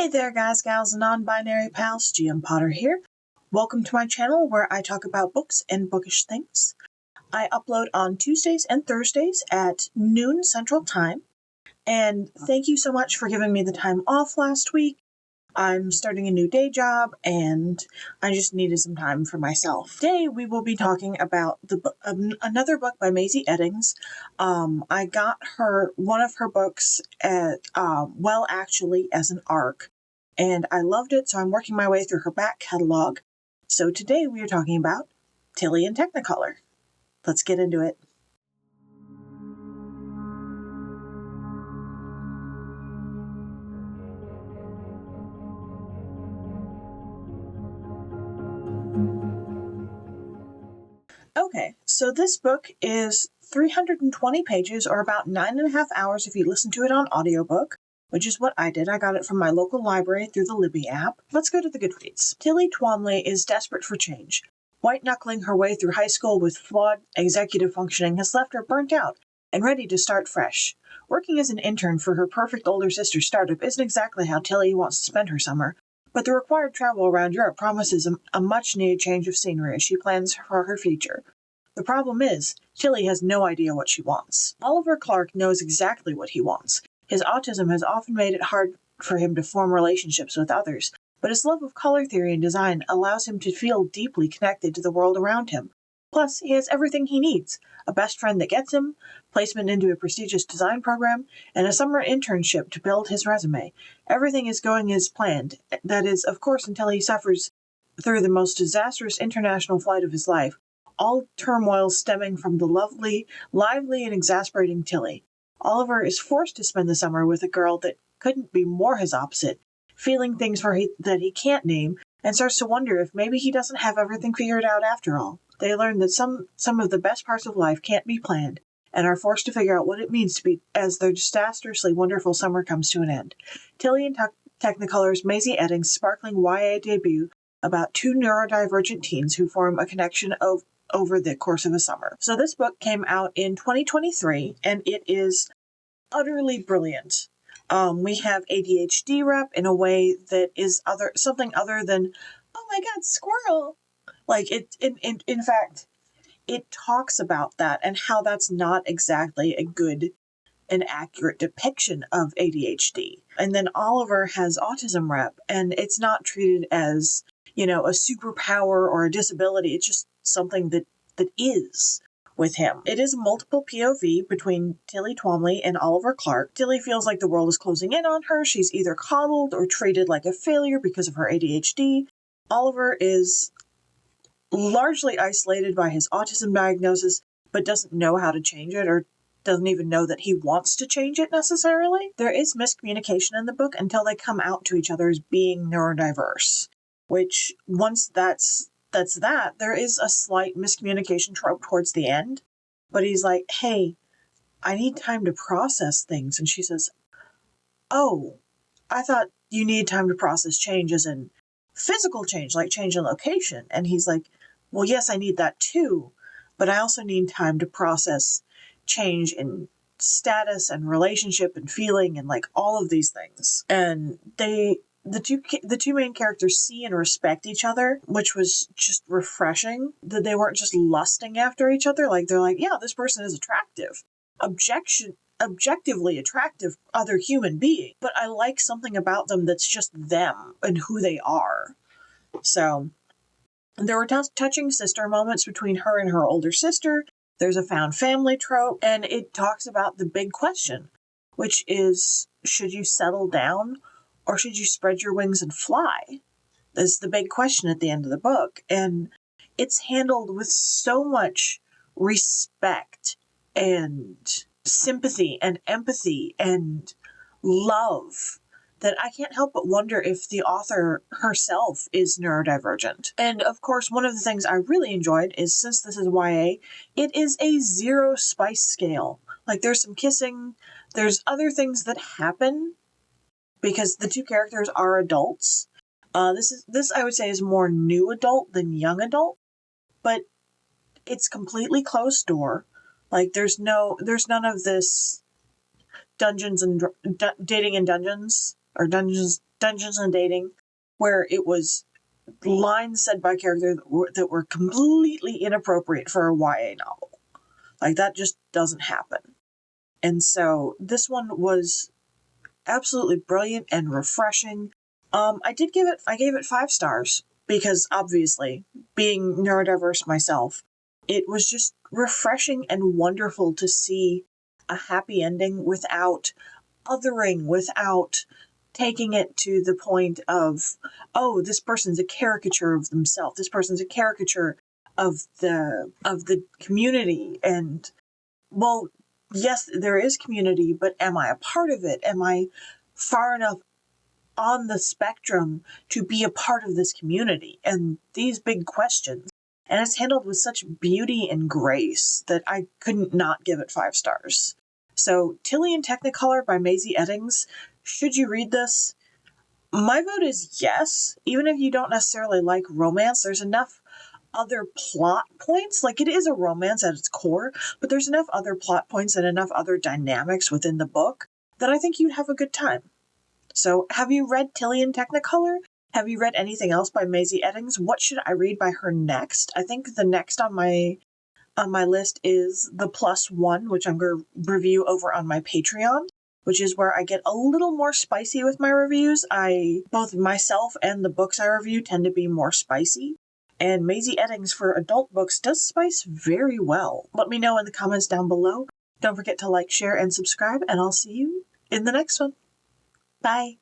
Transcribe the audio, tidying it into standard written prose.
Hey there guys, gals, and non-binary pals, GM Potter here. Welcome to my channel where I talk about books and bookish things. I upload on Tuesdays and Thursdays at noon Central Time. And thank you so much for giving me the time off last week. I'm starting a new day job and I just needed some time for myself. Today we will be talking about another book by Maisie Eddings. I got one of her books at Well Actually as an ARC, and I loved it, so I'm working my way through her back catalog. So today we are talking about Tilly and Technicolor. Let's get into it. Okay, so this book is 320 pages, or about 9.5 hours if you listen to it on audiobook, which is what I did. I got it from my local library through the Libby app. Let's go to the Goodreads. Tilly Twomley is desperate for change. White-knuckling her way through high school with flawed executive functioning has left her burnt out and ready to start fresh. Working as an intern for her perfect older sister's startup isn't exactly how Tilly wants to spend her summer, but the required travel around Europe promises a much-needed change of scenery as she plans for her future. The problem is, Tilly has no idea what she wants. Oliver Clark knows exactly what he wants. His autism has often made it hard for him to form relationships with others, but his love of color theory and design allows him to feel deeply connected to the world around him. Plus, he has everything he needs: a best friend that gets him, placement into a prestigious design program, and a summer internship to build his resume. Everything is going as planned. That is, of course, until he suffers through the most disastrous international flight of his life, all turmoil stemming from the lively, and exasperating Tilly. Oliver is forced to spend the summer with a girl that couldn't be more his opposite, feeling things that he can't name, and starts to wonder if maybe he doesn't have everything figured out after all. They learn that some of the best parts of life can't be planned, and are forced to figure out what it means to be as their disastrously wonderful summer comes to an end. Tilly and Technicolor's Maisie Eddings' sparkling YA debut about two neurodivergent teens who form a connection over the course of a summer. So this book came out in 2023, and it is utterly brilliant. We have ADHD rep in a way that is something other than, oh my god, squirrel! Like, in fact, it talks about that and how that's not exactly a good and accurate depiction of ADHD. And then Oliver has autism rep, and it's not treated as, a superpower or a disability. It's just something that is with him. It is multiple POV between Tilly Twomley and Oliver Clark. Tilly feels like the world is closing in on her. She's either coddled or treated like a failure because of her ADHD. Oliver is largely isolated by his autism diagnosis, but doesn't know how to change it, or doesn't even know that he wants to change it necessarily. There is miscommunication in the book until they come out to each other as being neurodiverse, which once that's that, there is a slight miscommunication trope towards the end. But he's like, hey, I need time to process things. And she says, oh, I thought you need time to process change as in physical change, like change in location. And he's like, well, yes, I need that too, but I also need time to process change in status and relationship and feeling and like all of these things. And the two main characters see and respect each other, which was just refreshing. That they weren't just lusting after each other. Like, they're like, yeah, this person is attractive. Objectively attractive other human being. But I like something about them that's just them and who they are. So there were touching sister moments between her and her older sister. There's a found family trope, and it talks about the big question, which is, should you settle down or should you spread your wings and fly? That's the big question at the end of the book. And it's handled with so much respect and sympathy and empathy and love that I can't help but wonder if the author herself is neurodivergent. And of course, one of the things I really enjoyed is, since this is YA, it is a 0 spice scale. Like, there's some kissing, there's other things that happen because the two characters are adults. This I would say is more new adult than young adult, but it's completely closed door. Like, there's none of this Dungeons and Dating in Dungeons, or Dungeons Dungeons and Dating, where it was lines said by characters that were completely inappropriate for a YA novel. Like, that just doesn't happen. And so this one was absolutely brilliant and refreshing. I gave it 5 stars because, obviously, being neurodiverse myself, it was just refreshing and wonderful to see a happy ending without othering, without taking it to the point of, oh, this person's a caricature of themselves, this person's a caricature of the community. And, well, yes, there is community, but am I a part of it? Am I far enough on the spectrum to be a part of this community? And these big questions. And it's handled with such beauty and grace that I couldn't not give it 5 stars. So, Tilly and Technicolor by Maisie Eddings. Should you read this? My vote is yes. Even if you don't necessarily like romance, there's enough other plot points. Like, it is a romance at its core, but there's enough other plot points and enough other dynamics within the book that I think you'd have a good time. So, have you read Tilly and Technicolor? Have you read anything else by Maisie Eddings? What should I read by her next? I think the next on my list is The Plus One, which I'm going to review over on my Patreon, which is where I get a little more spicy with my reviews. Both myself and the books I review tend to be more spicy, and Maisie Eddings for adult books does spice very well. Let me know in the comments down below. Don't forget to like, share, and subscribe, and I'll see you in the next one. Bye.